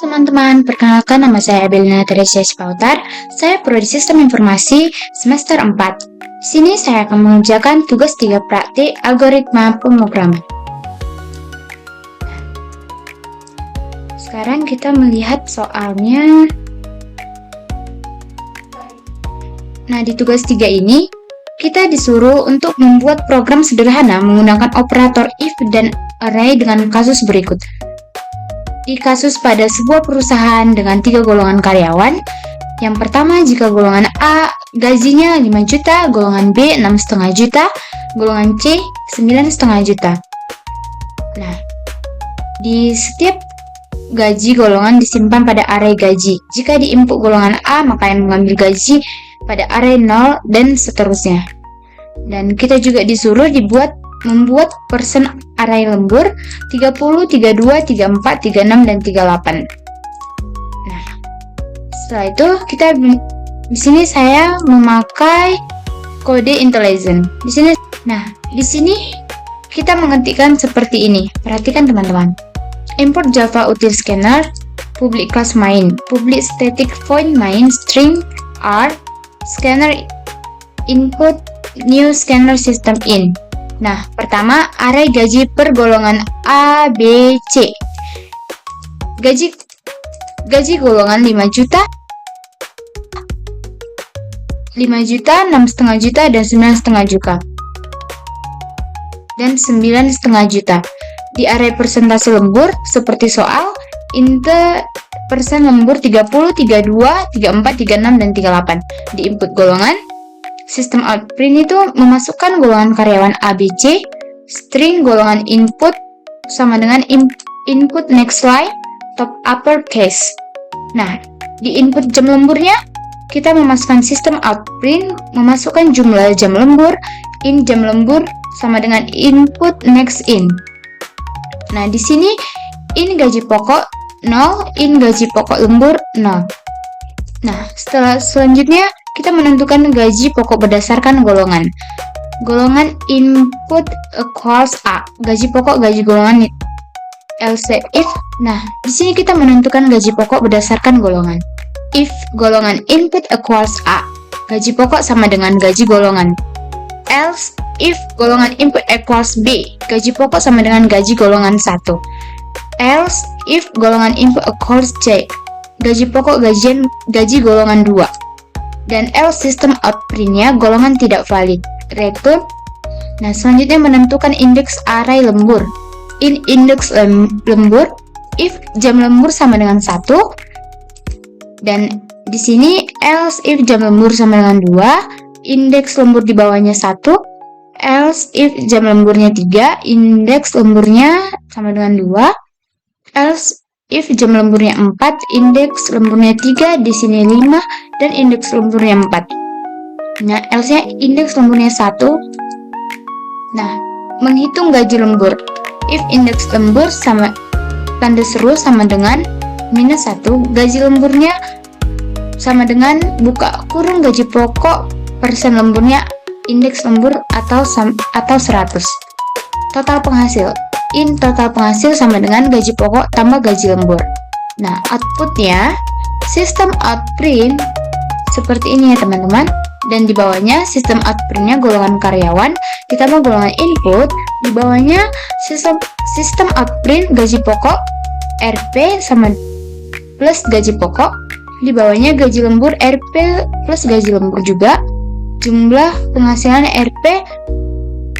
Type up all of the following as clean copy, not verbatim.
Teman-teman, perkenalkan nama saya Abelina Teresia Spautar. Saya Prodi Sistem Informasi semester 4. Di sini saya akan mengerjakan tugas 3 praktik algoritma pemrograman. Sekarang kita melihat soalnya. Nah, di tugas 3 ini kita disuruh untuk membuat program sederhana menggunakan operator if dan array dengan kasus berikut. Di kasus pada sebuah perusahaan dengan 3 golongan karyawan. Yang pertama, jika golongan A gajinya 5 juta, golongan B 6,5 juta, golongan C 9,5 juta. Nah, di setiap gaji golongan disimpan pada array gaji. Jika di input golongan A, maka yang mengambil gaji pada array 0 dan seterusnya. Dan kita juga disuruh membuat persen array lembur 30, 32, 34, 36, dan 38. Nah, setelah itu di sini saya memakai kode IntelliSense. Di sini kita mengetikkan seperti ini. Perhatikan teman-teman. Import Java util scanner, public class main, public static void main string r scanner input new scanner system in. Nah, pertama, array gaji per golongan A, B, C. Gaji golongan 5 juta, 6,5 juta, dan 9,5 juta. Dan 9,5 juta. Di array persentase lembur, seperti soal, persen lembur 30, 32, 34, 36, dan 38. Di input golongan, sistem outprint itu memasukkan golongan karyawan A, B, C, string golongan input sama dengan input next line top uppercase. Nah, di input jam lemburnya kita memasukkan sistem outprint memasukkan jumlah jam lembur in jam lembur sama dengan input next in. Nah, di sini in gaji pokok 0, in gaji pokok lembur 0. Nah, selanjutnya kita menentukan gaji pokok berdasarkan golongan. Golongan input equals A. Gaji pokok gaji golongan else if. Nah, di sini kita menentukan gaji pokok berdasarkan golongan. If golongan input equals A, gaji pokok sama dengan gaji golongan. Else if golongan input equals B, gaji pokok sama dengan gaji golongan 1. Else if golongan input equals C, gaji pokok gaji golongan 2. Dan else sistem outprint-nya golongan tidak valid. Return. Nah, selanjutnya menentukan indeks array lembur. In indeks lembur, if jam lembur sama dengan 1. Dan di sini else if jam lembur sama dengan 2, indeks lembur di bawahnya 1. Else if jam lemburnya 3, indeks lemburnya sama dengan 2. Else if jam lemburnya 4, indeks lemburnya 3, di sini 5, dan indeks lemburnya 4. Nah, else-nya indeks lemburnya 1. Nah, menghitung gaji lembur. If indeks lembur sama tanda seru sama dengan minus 1, gaji lemburnya sama dengan buka kurung gaji pokok persen lemburnya indeks lembur atau 100. Total penghasil. In total penghasil sama dengan gaji pokok tambah gaji lembur. Nah, outputnya sistem outprint seperti ini ya teman-teman. Dan di bawahnya sistem outprintnya golongan karyawan ditambah golongan input. Di bawahnya sistem outprint gaji pokok RP sama plus gaji pokok. Di bawahnya gaji lembur RP plus gaji lembur juga. Jumlah penghasilan RP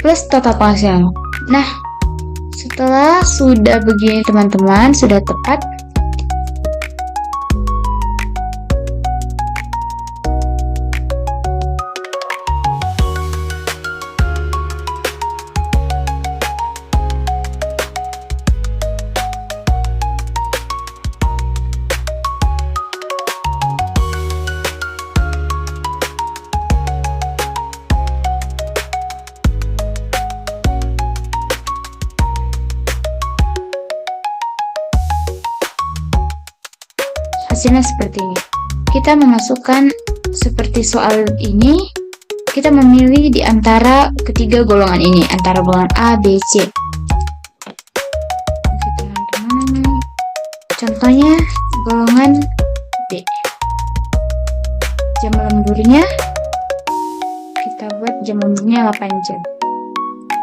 plus total penghasilan. Nah, setelah sudah begini teman-teman, sudah tepat. hasilnya seperti ini. Kita memasukkan seperti soal ini, kita memilih di antara ketiga golongan ini, antara golongan A, B, C. Oke teman-teman, contohnya golongan B. Jam lemburnya kita buat jam lemburnya 8 jam.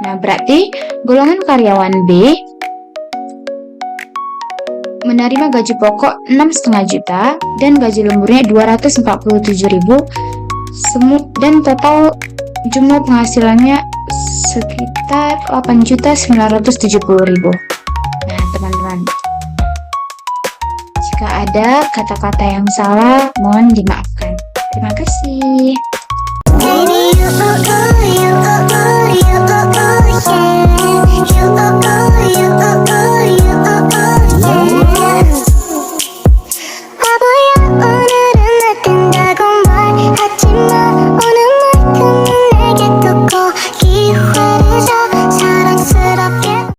Nah, berarti golongan karyawan B menerima gaji pokok 6,5 juta dan gaji lemburnya 247.000 dan total jumlah penghasilannya sekitar 8.970.000. Nah, teman-teman, jika ada kata-kata yang salah, mohon dimaafkan. Terima kasih.